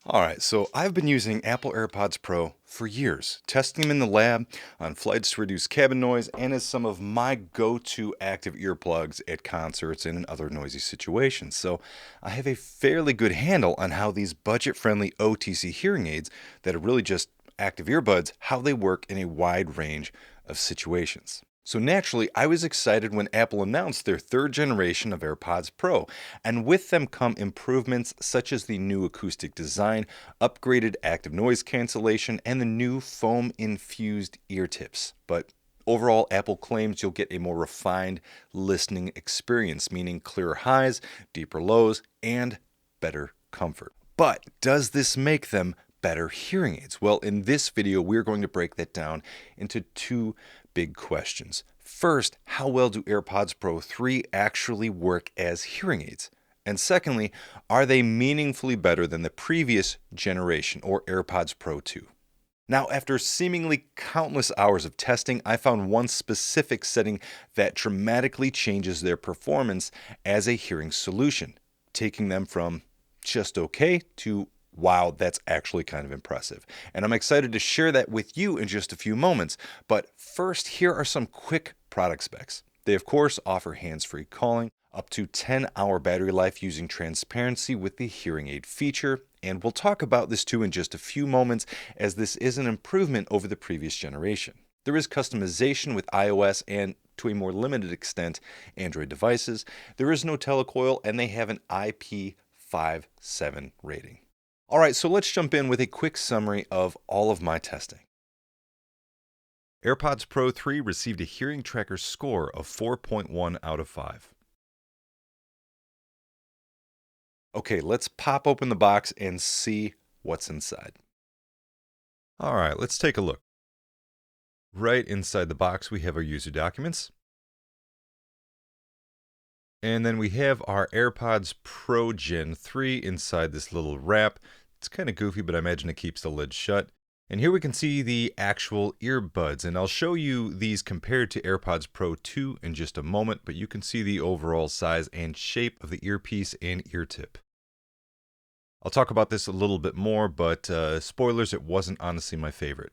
Alright, so I've been using Apple AirPods Pro for years, testing them in the lab, on flights to reduce cabin noise, and as some of my go-to active earplugs at concerts and in other noisy situations. So I have a fairly good handle on how these budget-friendly OTC hearing aids that are really just active earbuds, how they work in a wide range of situations. So naturally, I was excited when Apple announced their third generation of AirPods Pro, and with them come improvements such as the new acoustic design, upgraded active noise cancellation, and the new foam-infused ear tips. But overall, Apple claims you'll get a more refined listening experience, meaning clearer highs, deeper lows, and better comfort. But does this make them better hearing aids? Well, in this video, we're going to break that down into two big questions. First, how well do AirPods Pro 3 actually work as hearing aids? And secondly, are they meaningfully better than the previous generation or AirPods Pro 2? Now, after seemingly countless hours of testing, I found one specific setting that dramatically changes their performance as a hearing solution, taking them from just okay to wow, that's actually kind of impressive. And I'm excited to share that with you in just a few moments. But first, here are some quick product specs. They, of course, offer hands-free calling, up to 10-hour battery life using transparency with the hearing aid feature. And we'll talk about this too in just a few moments, as this is an improvement over the previous generation. There is customization with iOS and, to a more limited extent, Android devices. There is no telecoil, and they have an IP57 rating. All right, so let's jump in with a quick summary of all of my testing. AirPods Pro 3 received a hearing tracker score of 4.1 out of 5. Okay, let's pop open the box and see what's inside. All right, let's take a look. Right inside the box, we have our user documents. And then we have our AirPods Pro Gen 3 inside this little wrap. It's kind of goofy, but I imagine it keeps the lid shut. And here we can see the actual earbuds, and I'll show you these compared to AirPods Pro 2 in just a moment, but you can see the overall size and shape of the earpiece and ear tip. I'll talk about this a little bit more, but spoilers, it wasn't honestly my favorite.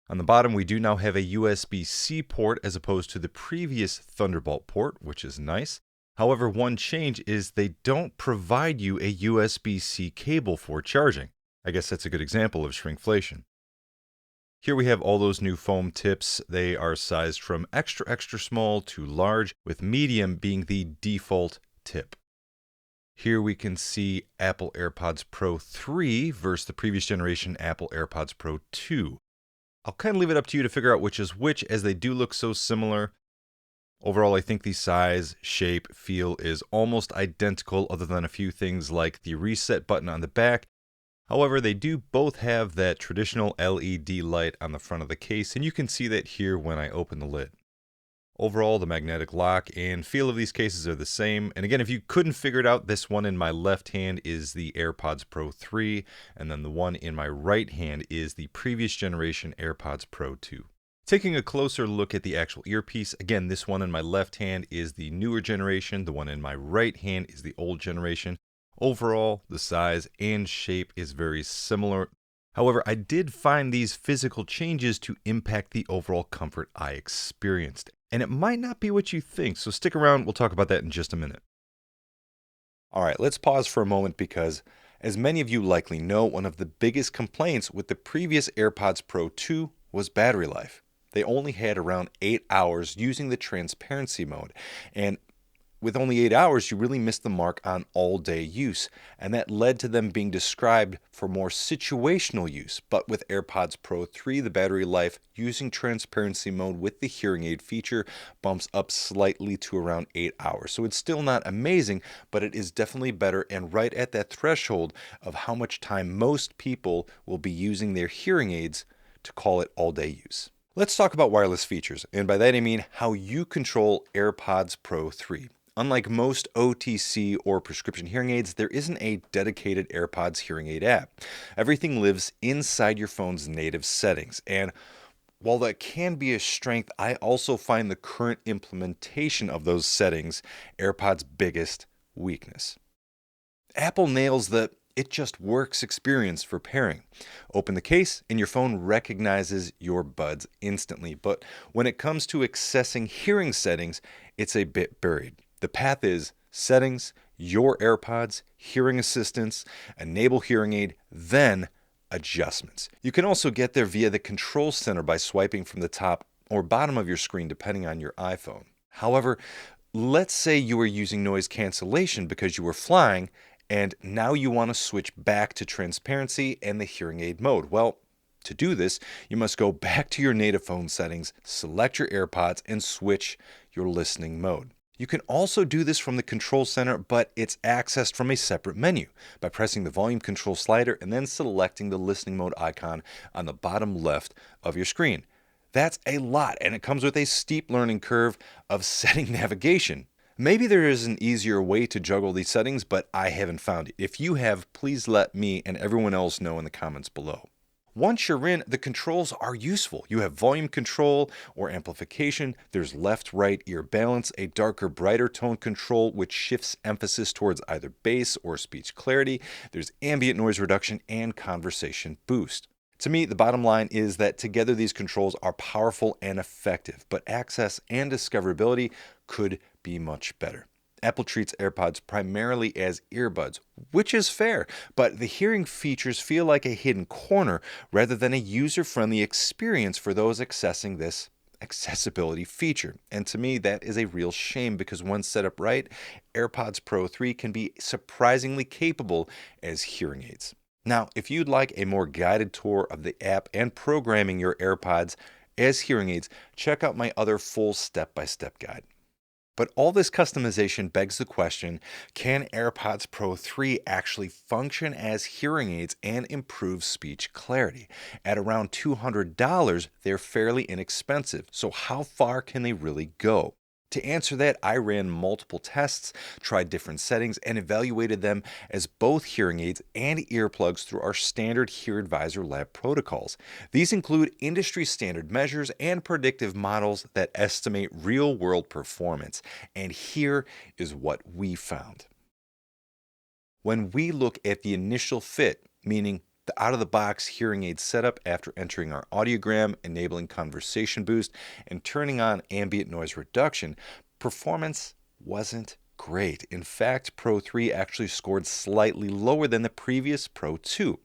On the bottom, we do now have a USB-C port as opposed to the previous Thunderbolt port, which is nice. However, one change is they don't provide you a USB-C cable for charging. I guess that's a good example of shrinkflation. Here we have all those new foam tips. They are sized from extra, extra small to large, with medium being the default tip. Here we can see Apple AirPods Pro 3 versus the previous generation Apple AirPods Pro 2. I'll kind of leave it up to you to figure out which is which, as they do look so similar. Overall, I think the size, shape, feel is almost identical other than a few things like the reset button on the back. However, they do both have that traditional LED light on the front of the case, and you can see that here when I open the lid. Overall, the magnetic lock and feel of these cases are the same. And again, if you couldn't figure it out, this one in my left hand is the AirPods Pro 3, and then the one in my right hand is the previous generation AirPods Pro 2. Taking a closer look at the actual earpiece, again, this one in my left hand is the newer generation, the one in my right hand is the old generation. Overall, the size and shape is very similar. However, I did find these physical changes to impact the overall comfort I experienced. And it might not be what you think, so stick around, we'll talk about that in just a minute. All right, let's pause for a moment because, as many of you likely know, one of the biggest complaints with the previous AirPods Pro 2 was battery life. They only had around 8 hours using the transparency mode, and with only 8 hours, you really missed the mark on all-day use, and that led to them being described for more situational use. But with AirPods Pro 3, the battery life using transparency mode with the hearing aid feature bumps up slightly to around 8 hours. So it's still not amazing, but it is definitely better and right at that threshold of how much time most people will be using their hearing aids to call it all-day use. Let's talk about wireless features, and by that I mean how you control AirPods Pro 3. Unlike most OTC or prescription hearing aids, there isn't a dedicated AirPods hearing aid app. Everything lives inside your phone's native settings, and while that can be a strength, I also find the current implementation of those settings AirPods' biggest weakness. Apple nails the It just works experience for pairing. Open the case and your phone recognizes your buds instantly. But when it comes to accessing hearing settings, it's a bit buried. The path is settings, your AirPods, hearing assistance, enable hearing aid, then adjustments. You can also get there via the control center by swiping from the top or bottom of your screen depending on your iPhone. However, let's say you were using noise cancellation because you were flying and now you want to switch back to transparency and the hearing aid mode. Well, to do this, you must go back to your native phone settings, select your AirPods, and switch your listening mode. You can also do this from the control center, but it's accessed from a separate menu by pressing the volume control slider and then selecting the listening mode icon on the bottom left of your screen. That's a lot, and it comes with a steep learning curve of setting navigation. Maybe there is an easier way to juggle these settings, but I haven't found it. If you have, please let me and everyone else know in the comments below. Once you're in, the controls are useful. You have volume control or amplification, there's left-right ear balance, a darker, brighter tone control which shifts emphasis towards either bass or speech clarity, there's ambient noise reduction and conversation boost. To me, the bottom line is that together these controls are powerful and effective, but access and discoverability could be much better. Apple treats AirPods primarily as earbuds, which is fair, but the hearing features feel like a hidden corner rather than a user-friendly experience for those accessing this accessibility feature. And to me, that is a real shame because when set up right, AirPods Pro 3 can be surprisingly capable as hearing aids. Now, if you'd like a more guided tour of the app and programming your AirPods as hearing aids, check out my other full step-by-step guide. But all this customization begs the question, can AirPods Pro 3 actually function as hearing aids and improve speech clarity? At around $200, they're fairly inexpensive, so how far can they really go? To answer that, I ran multiple tests, tried different settings, and evaluated them as both hearing aids and earplugs through our standard HearAdvisor lab protocols. These include industry standard measures and predictive models that estimate real-world performance. And here is what we found. When we look at the initial fit, meaning the out-of-the-box hearing aid setup after entering our audiogram, enabling conversation boost, and turning on ambient noise reduction, performance wasn't great. In fact, Pro 3 actually scored slightly lower than the previous Pro 2.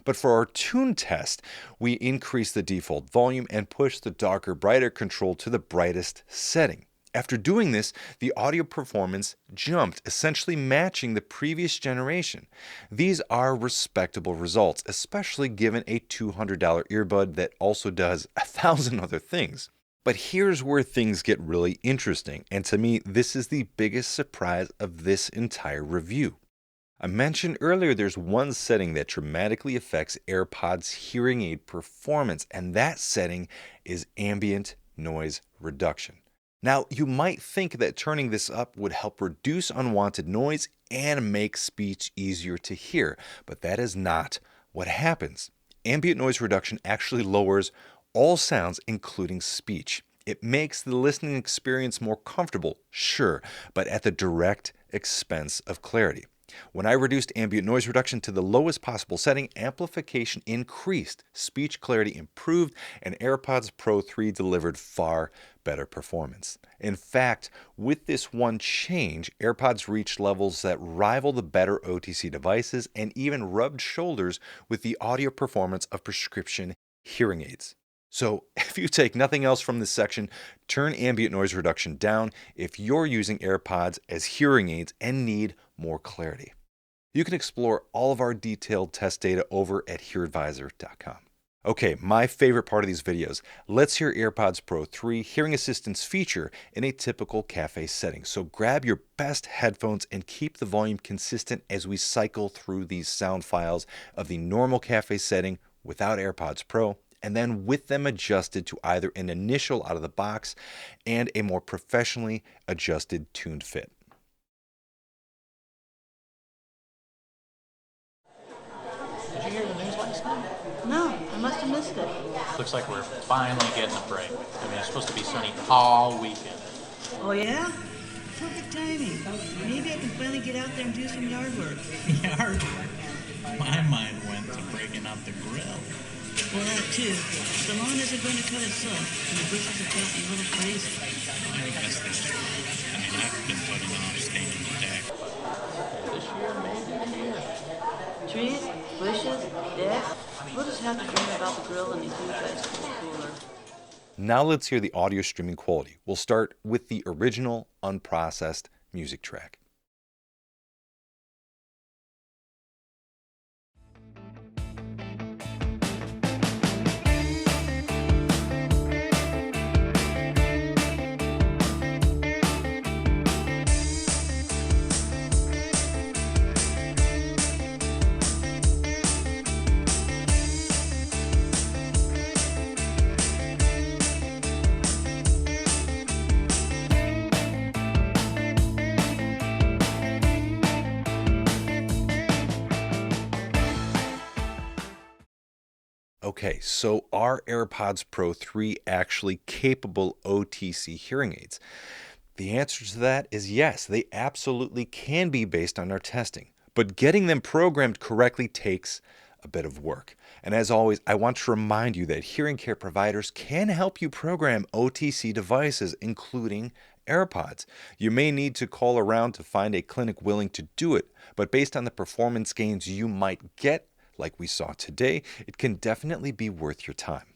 But for our tune test, we increased the default volume and pushed the darker, brighter control to the brightest setting. After doing this, the audio performance jumped, essentially matching the previous generation. These are respectable results, especially given a $200 earbud that also does 1,000 other things. But here's where things get really interesting, and to me, this is the biggest surprise of this entire review. I mentioned earlier there's one setting that dramatically affects AirPods hearing aid performance, and that setting is ambient noise reduction. Now, you might think that turning this up would help reduce unwanted noise and make speech easier to hear, but that is not what happens. Ambient noise reduction actually lowers all sounds, including speech. It makes the listening experience more comfortable, sure, but at the direct expense of clarity. When I reduced ambient noise reduction to the lowest possible setting, amplification increased, speech clarity improved, and AirPods Pro 3 delivered far better performance. In fact, with this one change, AirPods reached levels that rival the better OTC devices and even rubbed shoulders with the audio performance of prescription hearing aids. So if you take nothing else from this section, turn ambient noise reduction down if you're using AirPods as hearing aids and need more clarity. You can explore all of our detailed test data over at HearAdvisor.com. Okay, my favorite part of these videos. Let's hear AirPods Pro 3 hearing assistance feature in a typical cafe setting. So grab your best headphones and keep the volume consistent as we cycle through these sound files of the normal cafe setting without AirPods Pro, and then with them adjusted to either an initial out of the box and a more professionally adjusted tuned fit. Did you hear the news last night? No, I must have missed it. Looks like we're finally getting a break. I mean, it's supposed to be sunny all weekend. Oh, yeah? Perfect timing. Maybe I can finally get out there and do some yard work. Yard work? My mind went to breaking out the grill. Well, that too. The lawn isn't going to cut itself, and the bushes have gotten a little crazy. I think that's the truth. I mean, I've been putting off staining the deck. This year, maybe a year. Trees, bushes, deck. We'll just have to dream about the grill and the huge ice cold cooler. Now let's hear the audio streaming quality. We'll start with the original, unprocessed music track. Okay, so are AirPods Pro 3 actually capable OTC hearing aids? The answer to that is yes, they absolutely can be based on our testing. But getting them programmed correctly takes a bit of work. And as always, I want to remind you that hearing care providers can help you program OTC devices, including AirPods. You may need to call around to find a clinic willing to do it, but based on the performance gains you might get, like we saw today, it can definitely be worth your time.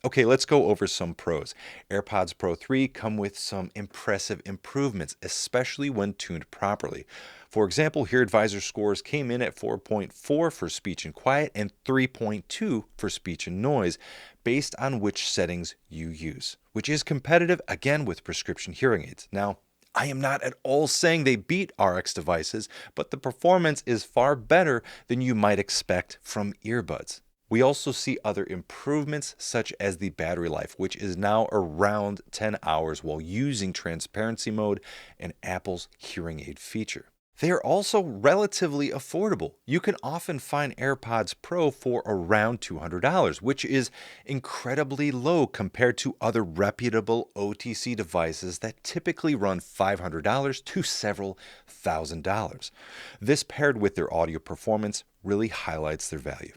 Okay, let's go over some pros. AirPods Pro 3 come with some impressive improvements, especially when tuned properly. For example, HearAdvisor scores came in at 4.4 for speech and quiet and 3.2 for speech and noise, based on which settings you use, which is competitive again with prescription hearing aids. Now, I am not at all saying they beat RX devices, but the performance is far better than you might expect from earbuds. We also see other improvements such as the battery life, which is now around 10 hours while using transparency mode and Apple's hearing aid feature. They are also relatively affordable. You can often find AirPods Pro for around $200, which is incredibly low compared to other reputable OTC devices that typically run $500 to several $1,000s. This paired with their audio performance really highlights their value.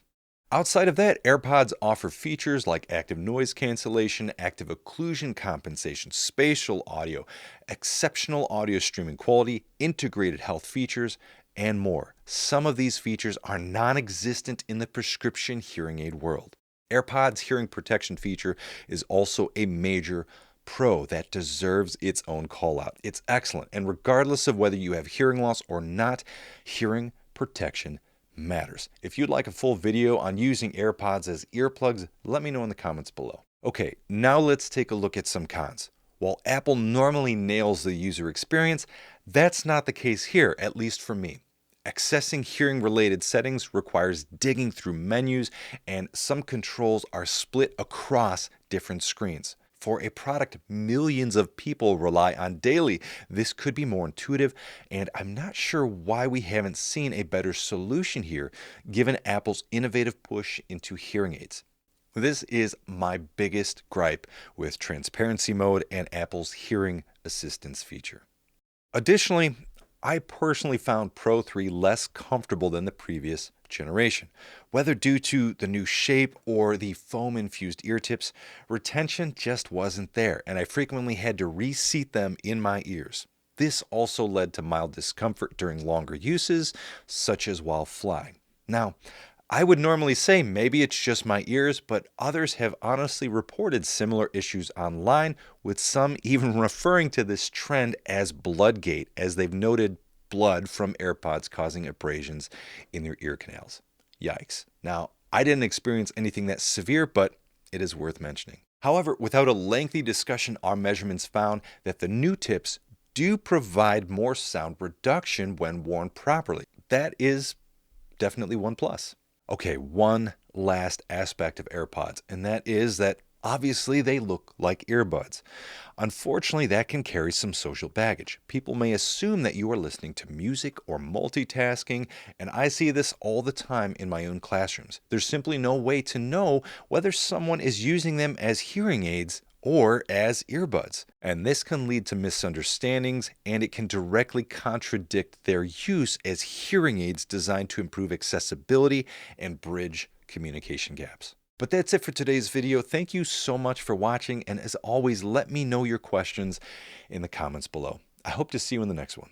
Outside of that, AirPods offer features like active noise cancellation, active occlusion compensation, spatial audio, exceptional audio streaming quality, integrated health features, and more. Some of these features are non-existent in the prescription hearing aid world. AirPods' hearing protection feature is also a major pro that deserves its own call out. It's excellent, and regardless of whether you have hearing loss or not, hearing protection matters. If you'd like a full video on using AirPods as earplugs, let me know in the comments below. Okay, now let's take a look at some cons. While Apple normally nails the user experience, that's not the case here, at least for me. Accessing hearing-related settings requires digging through menus, and some controls are split across different screens. For a product millions of people rely on daily, this could be more intuitive, and I'm not sure why we haven't seen a better solution here, given Apple's innovative push into hearing aids. This is my biggest gripe with transparency mode and Apple's hearing assistance feature. Additionally, I personally found Pro 3 less comfortable than the previous generation. Whether due to the new shape or the foam-infused ear tips, retention just wasn't there, and I frequently had to reseat them in my ears. This also led to mild discomfort during longer uses, such as while flying. Now, I would normally say maybe it's just my ears, but others have honestly reported similar issues online, with some even referring to this trend as Bloodgate, as they've noted blood from AirPods causing abrasions in their ear canals. Yikes. Now, I didn't experience anything that severe, but it is worth mentioning. However, without a lengthy discussion, our measurements found that the new tips do provide more sound reduction when worn properly. That is definitely one plus. Okay, one last aspect of AirPods, and that is that obviously they look like earbuds. Unfortunately, that can carry some social baggage. People may assume that you are listening to music or multitasking, and I see this all the time in my own classrooms. There's simply no way to know whether someone is using them as hearing aids or as earbuds. And this can lead to misunderstandings, and it can directly contradict their use as hearing aids designed to improve accessibility and bridge communication gaps. But that's it for today's video. Thank you so much for watching, and as always, let me know your questions in the comments below. I hope to see you in the next one.